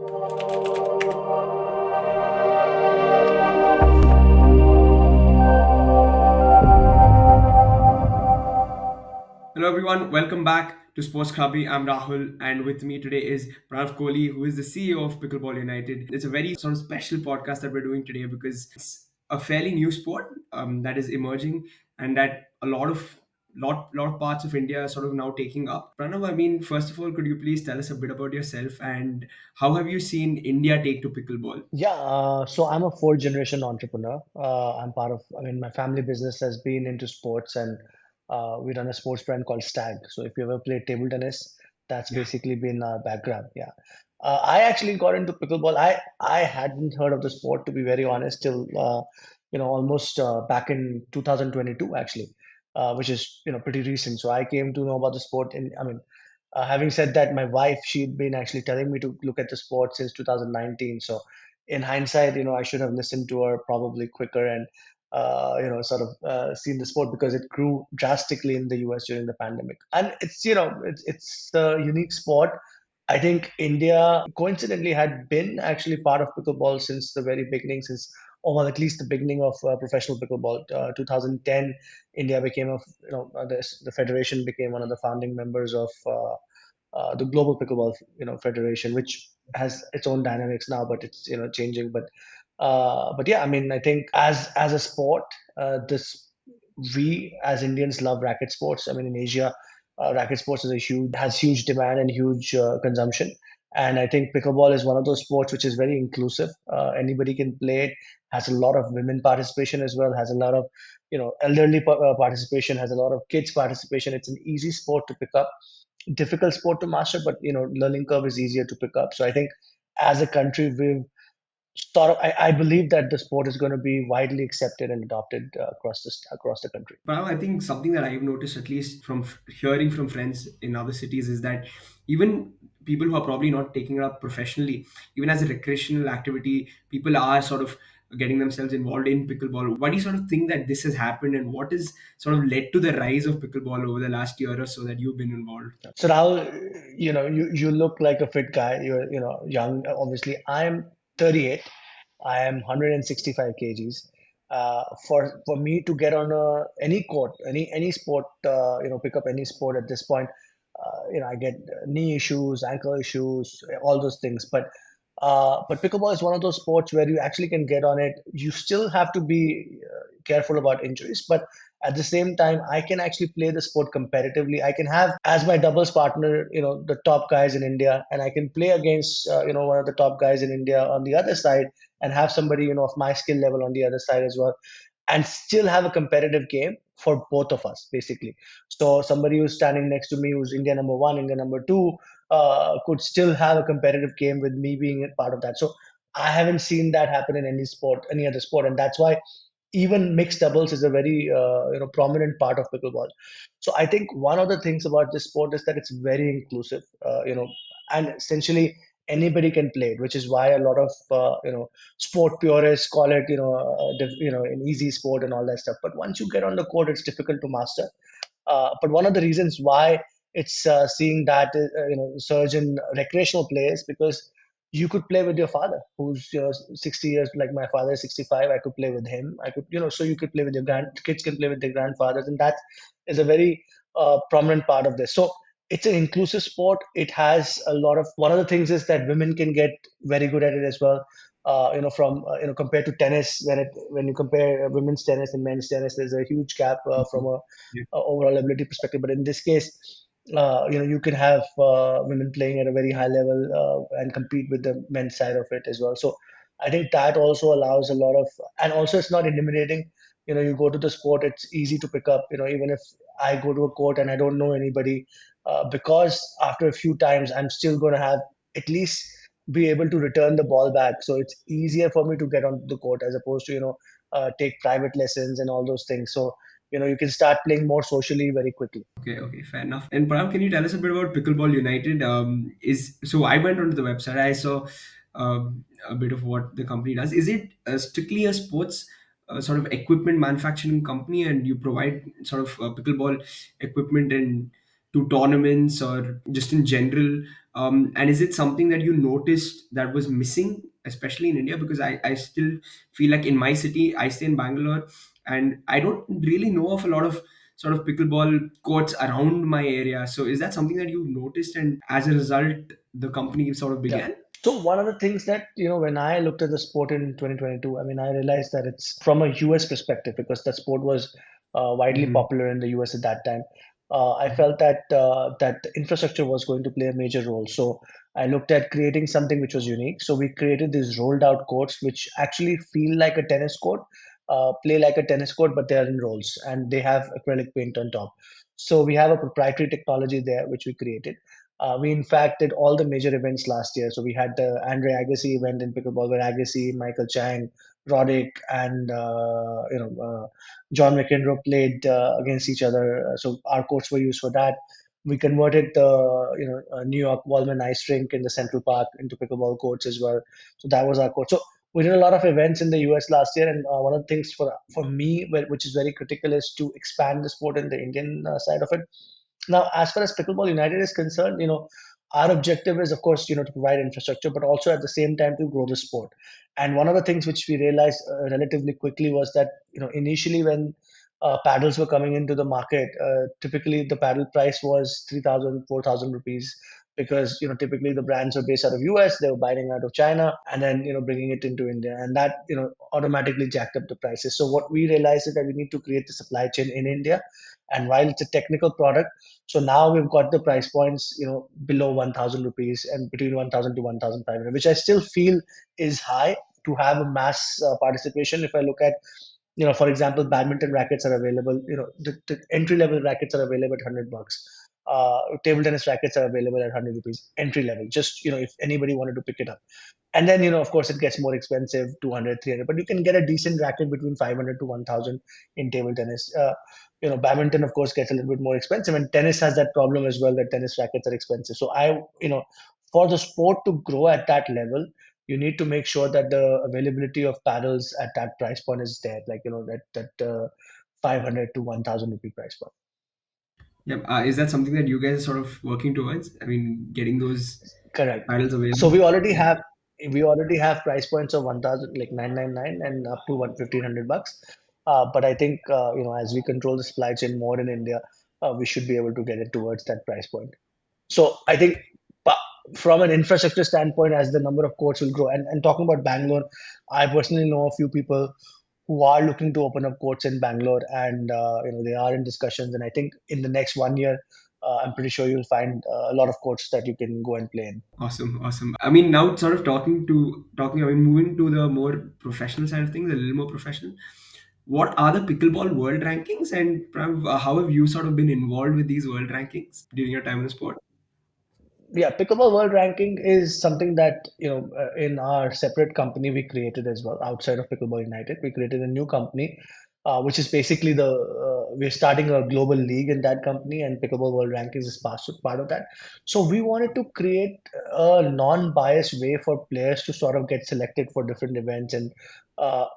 Hello everyone, welcome back to SportsKhabri. I'm Rahul, and with me today is Pranav Kohli, who is the CEO of Pickleball United. It's a very sort of special podcast that we're doing today because it's a fairly new sport that is emerging and that a lot of parts of India are sort of now taking up. Pranav, I mean, first of all, could you please tell us a bit about yourself and how have you seen India take to pickleball? Yeah, so I'm a fourth generation entrepreneur. I mean, my family business has been into sports and we run a sports brand called Stag. So if you ever played table tennis, that's Yeah. basically been our background. Yeah. I actually got into pickleball. I hadn't heard of the sport, to be very honest, till almost back in 2022 actually, which is pretty recent. So I came to know about the sport having said that, my wife, she'd been actually telling me to look at the sport since 2019. So in hindsight, I should have listened to her probably quicker and sort of seen the sport because it grew drastically in the US during the pandemic. And it's a unique sport. I think India coincidentally had been actually part of pickleball since the very beginning, since or well, at least the beginning of professional pickleball. 2010, India became the federation became one of the founding members of the Global Pickleball Federation, which has its own dynamics now, but it's changing. But yeah, I mean, I think as a sport, this we as Indians love racket sports. I mean, in Asia, racket sports has huge demand and huge consumption. And I think pickleball is one of those sports which is very inclusive. Anybody can play it. Has a lot of women participation as well. Has a lot of elderly participation. Has a lot of kids participation. It's an easy sport to pick up, difficult sport to master, but learning curve is easier to pick up. So I think as a country, we've sort of I believe that the sport is going to be widely accepted and adopted across the country. But I think something that I've noticed, at least from hearing from friends in other cities, is that even people who are probably not taking it up professionally, even as a recreational activity, people are sort of getting themselves involved in pickleball. Why do you sort of think that this has happened, and what has sort of led to the rise of pickleball over the last year or so that you've been involved? So now, you look like a fit guy. You're young. Obviously, I'm 38. I am 165 kgs. For me to get on any court, any sport, pick up any sport at this point, I get knee issues, ankle issues, all those things. But pickleball is one of those sports where you actually can get on it. You still have to be careful about injuries, but at the same time, I can actually play the sport competitively. I can have as my doubles partner, the top guys in India, and I can play against, one of the top guys in India on the other side, and have somebody, of my skill level on the other side as well, and still have a competitive game for both of us, basically. So somebody who's standing next to me, who's India number one, India number two, could still have a competitive game with me being a part of that. So I haven't seen that happen in any sport, any other sport, and that's why even mixed doubles is a very prominent part of pickleball. So I think one of the things about this sport is that it's very inclusive, and essentially anybody can play it, which is why a lot of sport purists call it an easy sport and all that stuff. But once you get on the court, it's difficult to master. But one of the reasons why it's seeing that surge in recreational players because you could play with your father who's 60 years, like my father is 65. I could play with him. I could, so you could play with your kids can play with their grandfathers, and that is a very prominent part of this. So it's an inclusive sport. It has a lot of, one of the things is that women can get very good at it as well. From compared to tennis, when you compare women's tennis and men's tennis, there's a huge gap from a overall ability perspective. But in this case, you can have women playing at a very high level and compete with the men's side of it as well. So I think that also allows a lot of, and also it's not intimidating. You go to the sport, it's easy to pick up. Even if I go to a court and I don't know anybody, because after a few times, I'm still going to have at least be able to return the ball back. So it's easier for me to get onto the court as opposed to take private lessons and all those things. So you can start playing more socially very quickly. Okay, fair enough. And Pranav, can you tell us a bit about Pickleball United? Is so I went onto the website. I saw a bit of what the company does. Is it strictly a sports sort of equipment manufacturing company, and you provide sort of pickleball equipment and to tournaments or just in general? And is it something that you noticed that was missing, especially in India? Because I still feel like in my city, I stay in Bangalore, and I don't really know of a lot of sort of pickleball courts around my area. So is that something that you noticed, and as a result, the company sort of Yeah. began? So one of the things that, when I looked at the sport in 2022, I mean, I realized that it's from a US perspective because the sport was widely Hmm. popular in the US at that time. I felt that that infrastructure was going to play a major role. So I looked at creating something which was unique. So we created these rolled out courts, which actually feel like a tennis court, play like a tennis court, but they are in rolls and they have acrylic paint on top. So we have a proprietary technology there, which we created. We in fact did all the major events last year. So we had the Andre Agassi event in pickleball where Agassi, Michael Chang, Roddick, and John McEnroe played against each other. So our courts were used for that. We converted the New York Wallman Ice Rink in the Central Park into pickleball courts as well. So that was our court. So we did a lot of events in the US last year, and one of the things for me, which is very critical, is to expand the sport in the Indian side of it. Now, as far as Pickleball United is concerned, our objective is, of course, to provide infrastructure, but also at the same time to grow the sport. And one of the things which we realized relatively quickly was that, initially when paddles were coming into the market, typically the paddle price was 3,000, 4,000 rupees because, typically the brands were based out of US, they were buying out of China and then, bringing it into India. And that, automatically jacked up the prices. So what we realized is that we need to create the supply chain in India. And while it's a technical product, so now we've got the price points, below 1,000 rupees and between 1,000 to 1,500, which I still feel is high to have a mass participation. If I look at, for example, badminton rackets are available, the entry level rackets are available at 100 bucks. Table tennis rackets are available at 100 rupees entry level, just, if anybody wanted to pick it up. And then, of course, it gets more expensive, 200, 300, but you can get a decent racket between 500 to 1,000 in table tennis. Badminton, of course, gets a little bit more expensive, and tennis has that problem as well that tennis rackets are expensive. So for the sport to grow at that level, you need to make sure that the availability of paddles at that price point is there, like, that 500 to 1,000 rupee price point. Yeah. Is that something that you guys are sort of working towards? I mean, getting those Correct. titles So available? Yeah. we already have price points of 1,000, like 999 and up to 1,500 bucks. But I think as we control the supply chain more in India, we should be able to get it towards that price point. So I think from an infrastructure standpoint, as the number of courts will grow, and talking about Bangalore, I personally know a few people who are looking to open up courts in Bangalore, and they are in discussions. And I think in the next 1 year, I'm pretty sure you'll find a lot of courts that you can go and play in. Awesome, awesome. I mean, now sort of talking. I mean, moving to the more professional side of things, a little more professional. What are the pickleball world rankings, and how have you sort of been involved with these world rankings during your time in the sport? Yeah, Pickleball World Ranking is something that in our separate company we created as well outside of Pickleball United. We created a new company, which is basically the we're starting a global league in that company, and Pickleball World Rankings is part of that. So we wanted to create a non-biased way for players to sort of get selected for different events, and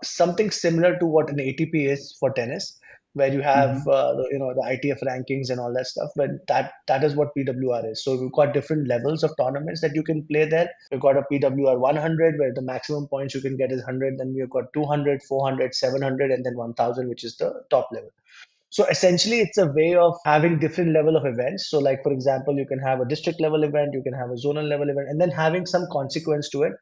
something similar to what an ATP is for tennis, where you have Hmm. the ITF rankings and all that stuff. But that is what PWR is. So we've got different levels of tournaments that you can play there. We've got a PWR 100 where the maximum points you can get is 100. Then we've got 200, 400, 700, and then 1,000, which is the top level. So essentially, it's a way of having different level of events. So, like for example, you can have a district level event, you can have a zonal level event, and then having some consequence to it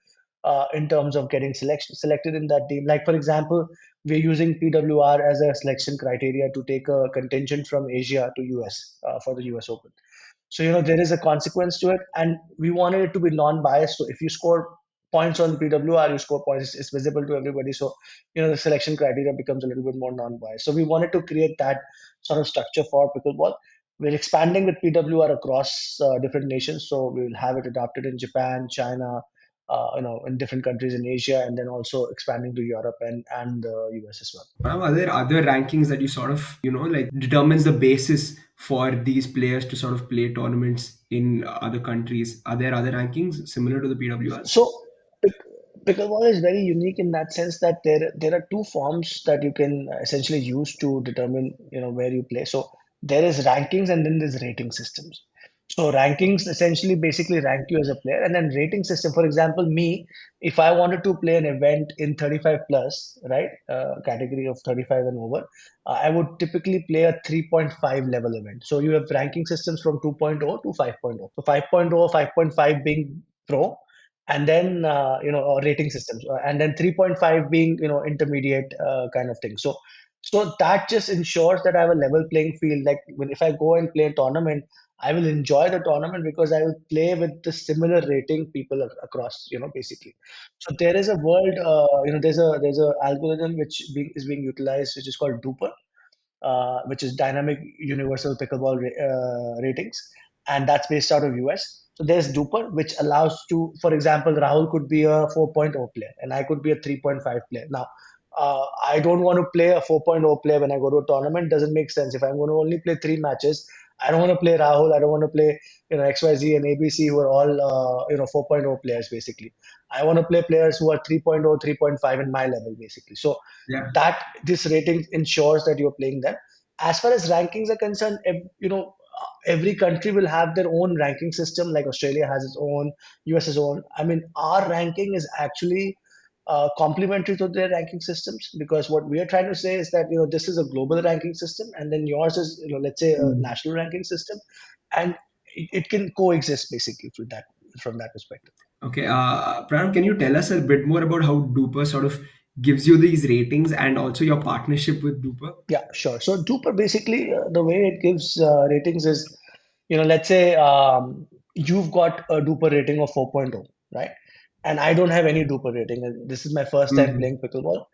in terms of getting selected in that team. Like for example, we're using PWR as a selection criteria to take a contingent from Asia to US for the US Open. So, there is a consequence to it, and we wanted it to be non-biased. So, if you score points on PWR, you score points, it's visible to everybody. So, the selection criteria becomes a little bit more non-biased. So, we wanted to create that sort of structure for pickleball. We're expanding with PWR across different nations. So, we will have it adopted in Japan, China, in different countries in Asia, and then also expanding to Europe and the US as well. Are there other rankings that you sort of, like determines the basis for these players to sort of play tournaments in other countries? Are there other rankings similar to the PWR? So pick, pickleball is very unique in that sense that there are two forms that you can essentially use to determine where you play. So there is rankings and then there's rating systems. So rankings essentially basically rank you as a player, and then rating system. For example, me, if I wanted to play an event in 35 plus, right, category of 35 and over, I would typically play a 3.5 level event. So you have ranking systems from 2.0 to 5.0. So 5.0, 5.5 being pro, and then rating systems, and then 3.5 being intermediate kind of thing. So that just ensures that I have a level playing field. Like if I go and play a tournament, I will enjoy the tournament because I will play with the similar rating people across, basically. So there is a world, there's a algorithm is being utilized, which is called Duper, which is dynamic universal pickleball ratings, and that's based out of US. So there's Duper, which allows to, for example, Rahul could be a 4.0 player, and I could be a 3.5 player. Now, I don't want to play a 4.0 player when I go to a tournament. Doesn't make sense. If I'm going to only play three matches, I don't want to play Rahul. I don't want to play XYZ and ABC, who are all 4.0 players basically. I want to play players who are 3.0, 3.5 in my level basically. So Yeah. that this rating ensures that you're playing them. As far as rankings are concerned, every country will have their own ranking system. Like Australia has its own, US has own. I mean, our ranking is actually complementary to their ranking systems, because what we are trying to say is that this is a global ranking system, and then yours is let's say a Mm. national ranking system, and it can coexist basically through that from that perspective. Okay, Pranav, can you tell us a bit more about how Duper sort of gives you these ratings and also your partnership with Duper? Yeah, sure. So Duper basically, the way it gives ratings is, let's say you've got a Duper rating of 4.0, right? And I don't have any Duper rating. And this is my first time Hmm. playing pickleball.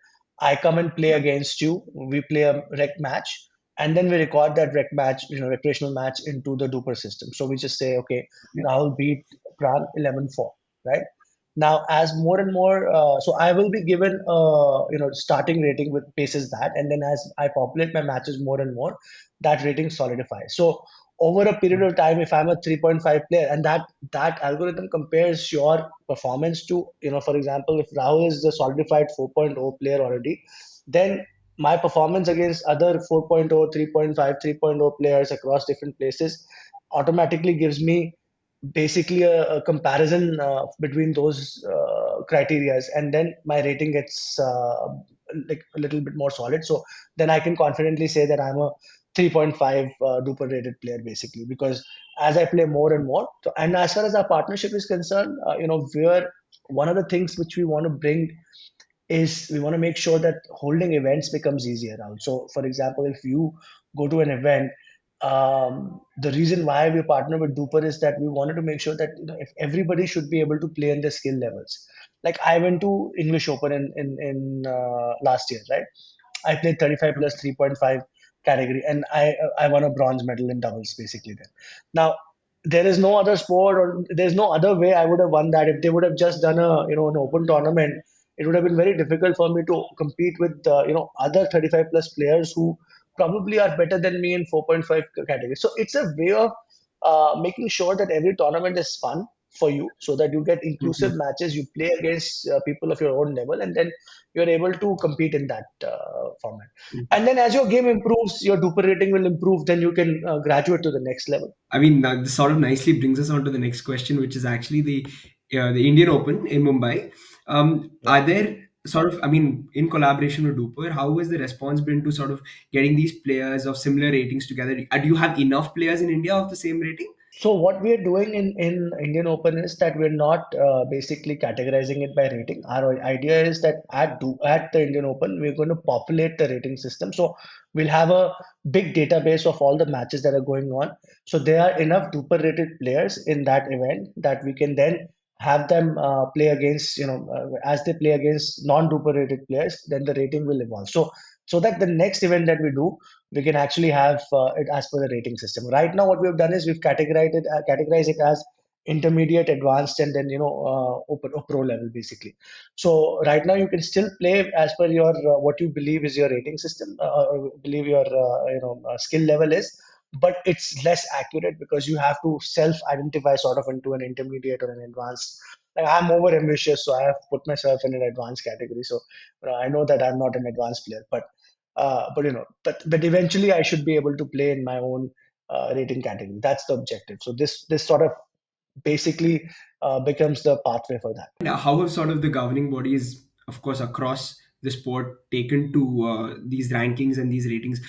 I come and play Yeah. against you. We play a rec match, and then we record that rec match, recreational match into the Duper system. So we just say, okay, Yeah. Rahul beat Pran 11-4, right? Now, as more and more, so I will be given, starting rating with basis that, and then as I populate my matches more and more, that rating solidifies. So over a period of time, if I'm a 3.5 player, and that algorithm compares your performance to, for example, if Rahul is the solidified 4.0 player already, then my performance against other 4.0, 3.5, 3.0 players across different places automatically gives me basically a comparison between those criterias, and then my rating gets like a little bit more solid. So then I can confidently say that I'm a 3.5 Duper rated player basically, because as I play more and more. So, and as far as our partnership is concerned, we're one of the things which we want to bring is we want to make sure that holding events becomes easier now. So, for example, if you go to an event, the reason why we partner with Duper is that we wanted to make sure that if everybody should be able to play in their skill levels. Like I went to English Open in last year, right? I played 35 plus Okay. 3.5 category, and I won a bronze medal in doubles basically there. Now there is no other sport, or there's no other way I would have won that. If they would have just done a an open tournament, it would have been very difficult for me to compete with other 35 plus players who probably are better than me in 4.5 category. So it's a way of making sure that every tournament is fun for you, so that you get inclusive Mhm. matches, you play against people of your own level, and then you're able to compete in that format. And then as your game improves, your Duper rating will improve, then you can graduate to the next level. I mean, this sort of nicely brings us on to the next question, which is actually the Indian Open in Mumbai. Yeah. Are there sort of, I mean, in collaboration with Duper, how has the response been to sort of getting these players of similar ratings together? Do you have enough players in India of the same rating? So what we are doing in Indian Open is that we're not basically categorizing it by rating. Our idea is that at the Indian Open, we're going to populate the rating system. So we'll have a big database of all the matches that are going on. So there are enough Duper rated players in that event that we can then have them play against, as they play against non-Duper rated players, then the rating will evolve. So that the next event that we do, we can actually have it as per the rating system. Right now, what we've done is we've categorized it as intermediate, advanced, and then open or pro level basically. So right now, you can still play as per your what you believe is your rating system, believe your skill level is, but it's less accurate because you have to self-identify sort of into an intermediate or an advanced. Like I'm over ambitious, so I have put myself in an advanced category. So I know that I'm not an advanced player, but But eventually I should be able to play in my own rating category. That's the objective. So this sort of basically becomes the pathway for that. And how have sort of the governing bodies, of course, across the sport taken to these rankings and these ratings?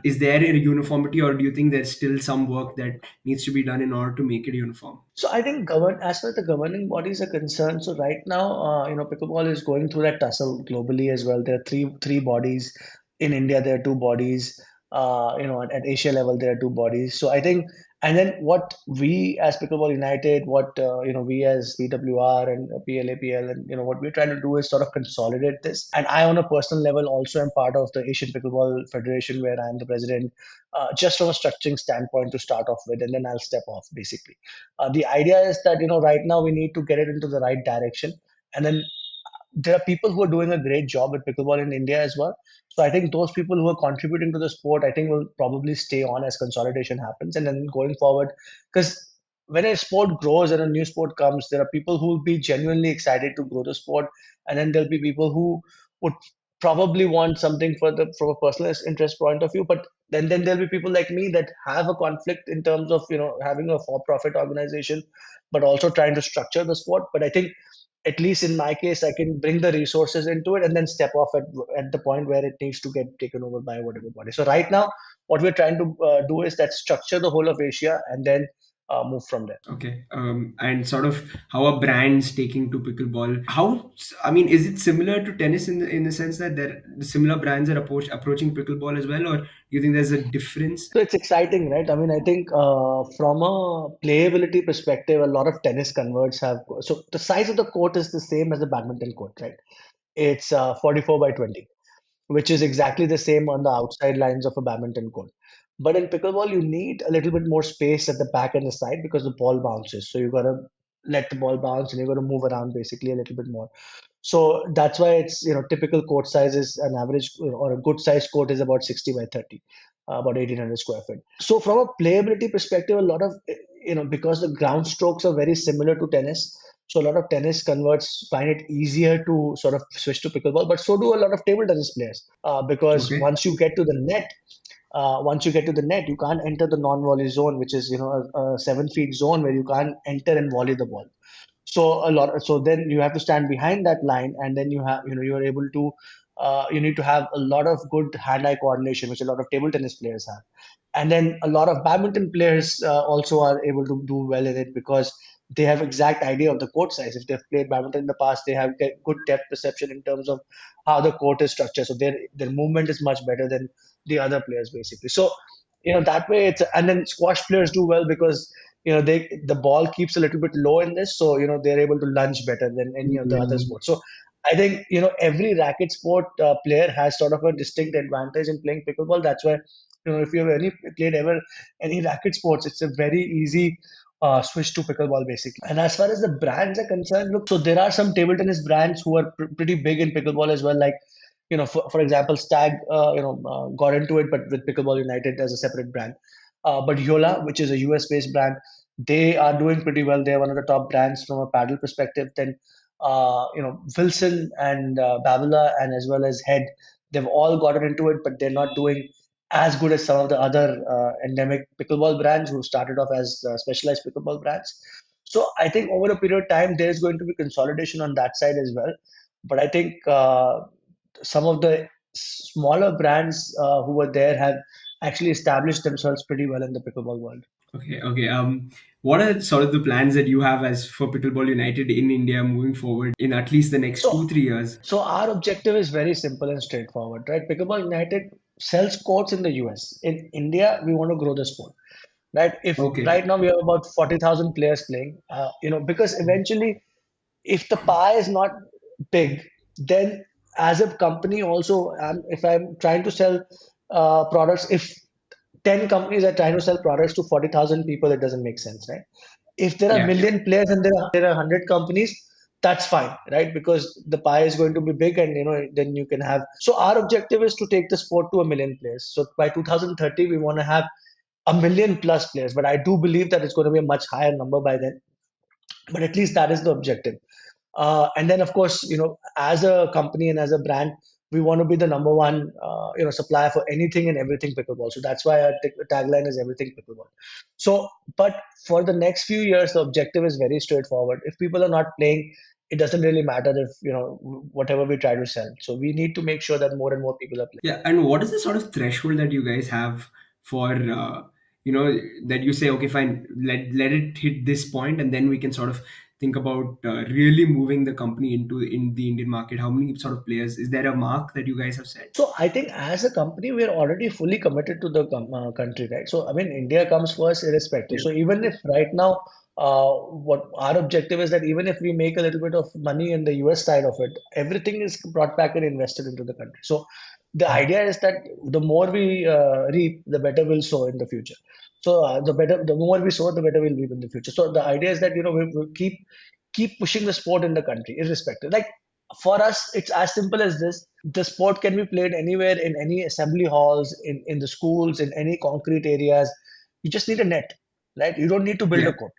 Is there a uniformity, or do you think there's still some work that needs to be done in order to make it uniform? So I think as far as the governing bodies are concerned, so right now, pickleball is going through that tussle globally as well. There are three bodies. In India. There are two bodies. At Asia level, there are two bodies. So I think, and then what we as Pickleball United, what we as PWR and PLAPL, and what we're trying to do is sort of consolidate this. And I, on a personal level, also am part of the Asian Pickleball Federation, where I'm the president, just from a structuring standpoint to start off with, and then I'll step off basically. The idea is that right now we need to get it into the right direction, and then there are people who are doing a great job at pickleball in India as well. So I think those people who are contributing to the sport, I think, will probably stay on as consolidation happens, and then going forward, because when a sport grows and a new sport comes, there are people who will be genuinely excited to grow the sport, and then there'll be people who would probably want something for the from a personal interest point of view, but then there'll be people like me that have a conflict in terms of having a for-profit organization, but also trying to structure the sport. But I think at least in my case, I can bring the resources into it and then step off at the point where it needs to get taken over by whatever body. So right now, what we're trying to do is that structure the whole of Asia and then move from there. Okay. And sort of how are brands taking to pickleball? I mean, is it similar to tennis in the sense that there the similar brands are approaching pickleball as well, or do you think there's a difference? So it's exciting, right? I mean, I think from a playability perspective, a lot of tennis converts have. So the size of the court is the same as the badminton court, right? It's 44 by 20, which is exactly the same on the outside lines of a badminton court. But in pickleball, you need a little bit more space at the back and the side because the ball bounces. So you gotta let the ball bounce and you gotta move around basically a little bit more. So that's why it's typical court size is an average or a good size court is about 60 by 30, about 1800 square feet. So from a playability perspective, a lot of because the ground strokes are very similar to tennis, so a lot of tennis converts find it easier to sort of switch to pickleball, but so do a lot of table tennis players because Okay. once you get to the net, you can't enter the non-volley zone, which is a 7 feet zone where you can't enter and volley the ball. So then you have to stand behind that line, and then you are able to you need to have a lot of good hand-eye coordination, which a lot of table tennis players have. And then a lot of badminton players also are able to do well in it because they have exact idea of the court size. If they've played badminton in the past, they have good depth perception in terms of how the court is structured. So their movement is much better than the other players basically. So that way it's, and then squash players do well because the ball keeps a little bit low in this, so they're able to lunge better than any of the other Mm, sports. So I think every racket sport player has sort of a distinct advantage in playing pickleball. That's why if you've played ever any racket sports, it's a very easy switch to pickleball basically. And as far as the brands are concerned, look, so there are some table tennis brands who are pretty big in pickleball as well, like for example, Stag, got into it, but with Pickleball United as a separate brand. But Yola, which is a US-based brand, they are doing pretty well. They're one of the top brands from a paddle perspective. Then, Wilson and Babula, and as well as Head, they've all gotten into it, but they're not doing as good as some of the other endemic pickleball brands who started off as specialized pickleball brands. So I think over a period of time, there's going to be consolidation on that side as well. But I think some of the smaller brands who were there have actually established themselves pretty well in the pickleball world. okay. Okay. What are sort of the plans that you have as for Pickleball United in India moving forward in at least the next So, 2 3 years? so our objective is very simple and straightforward, right? Pickleball United sells courts in the US. In India, we want to grow the sport, right? If Okay. right now we have about 40,000 players playing, because eventually, if the pie is not big, then as a company also, if I'm trying to sell products, if 10 companies are trying to sell products to 40,000 people, it doesn't make sense, right? If there are Yeah. million players and there are 100 companies, that's fine, right? Because the pie is going to be big, and then you can have. So our objective is to take the sport to a million players. So by 2030, we want to have a million plus players, but I do believe that it's going to be a much higher number by then. But at least that is the objective. And then, of course, as a company and as a brand, we want to be the number one supplier for anything and everything pickleball. So that's why our tagline is everything pickleball. So, but for the next few years, the objective is very straightforward. If people are not playing, it doesn't really matter if whatever we try to sell. So we need to make sure that more and more people are playing. Yeah, and what is the sort of threshold that you guys have for you know that you say, okay, fine, let it hit this point, and then we can sort of think about really moving the company into in the Indian market. How many sort of players? Is there a mark that you guys have set? So I think as a company, we're already fully committed to the country, right? So I mean, India comes first, irrespective. Yeah, So even if right now, what our objective is that even if we make a little bit of money in the US side of it, everything is brought back and invested into the country. So the idea is that the more we reap, the better we'll sow in the future. So the more we sow, the better we'll reap in the future. So the idea is that we keep pushing the sport in the country, irrespective. Like for us, it's as simple as this: the sport can be played anywhere in any assembly halls, in the schools, in any concrete areas. You just need a net, right? You don't need to build yeah, a court.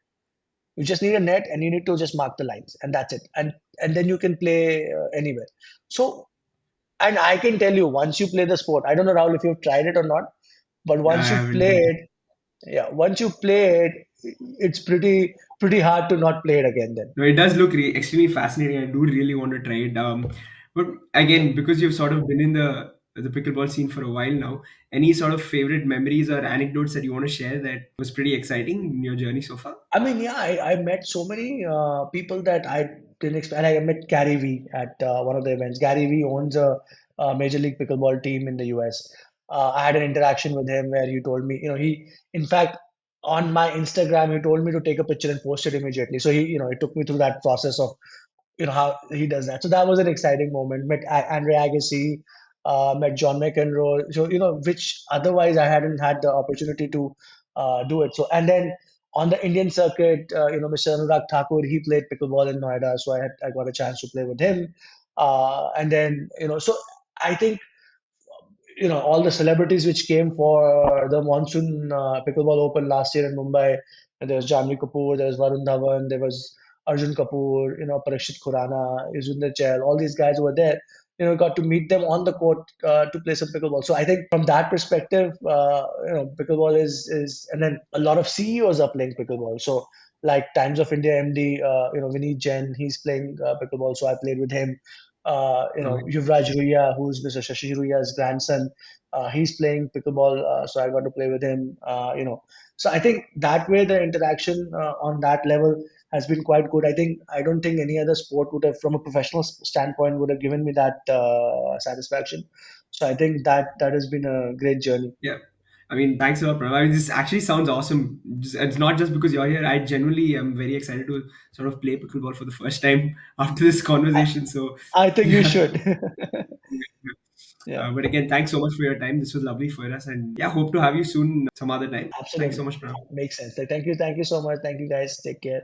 You just need a net and you need to just mark the lines, and that's it. And then you can play anywhere. So, and I can tell you, once you play the sport, I don't know, Rahul, if you've tried it or not, but yeah. I once you haven't. play it, yeah, once you play it, it's pretty hard to not play it again then. No, it does look extremely fascinating. I do really want to try it. But again, because you've sort of been in the pickleball scene for a while now, any sort of favorite memories or anecdotes that you want to share that was pretty exciting in your journey so far? I mean, yeah, I met so many people that I didn't expect. I met Gary V at one of the events. Gary V owns a Major League Pickleball team in the US. I had an interaction with him where he told me, in fact, on my Instagram, he told me to take a picture and post it immediately. So he took me through that process of how he does that. So that was an exciting moment. Met Andre Agassi, met John McEnroe. So which otherwise I hadn't had the opportunity to do it. So and then on the Indian circuit, Mr. Anurag Thakur, he played pickleball in Noida, so I got a chance to play with him. And then so I think all the celebrities which came for the monsoon pickleball open last year in Mumbai. And there was Janvi Kapoor, there was Varun Dhawan, there was Arjun Kapoor, Parikshit Khurana, Yuzvendra Chahal, all these guys were there. Got to meet them on the court to play some pickleball. So I think from that perspective, pickleball is, and then a lot of CEOs are playing pickleball. So like Times of India MD, Vineet Jain, he's playing pickleball. So I played with him. Okay. Yuvraj Ruya, who's Mr. Shashi Ruya's grandson, he's playing pickleball, so I got to play with him. So I think that way the interaction on that level has been quite good. I don't think any other sport would have, from a professional standpoint, would have given me that satisfaction. So I think that has been a great journey. Yeah. I mean, thanks a lot, Pranav. I mean, this actually sounds awesome. It's not just because you're here. I genuinely am very excited to sort of play pickleball for the first time after this I, conversation. So, I think you yeah. should. Yeah, But again, thanks so much for your time. This was lovely for us. And yeah, hope to have you soon some other time. Thanks so absolutely. much, Pranav. Makes sense. Thank you so much. Thank you guys. Take care.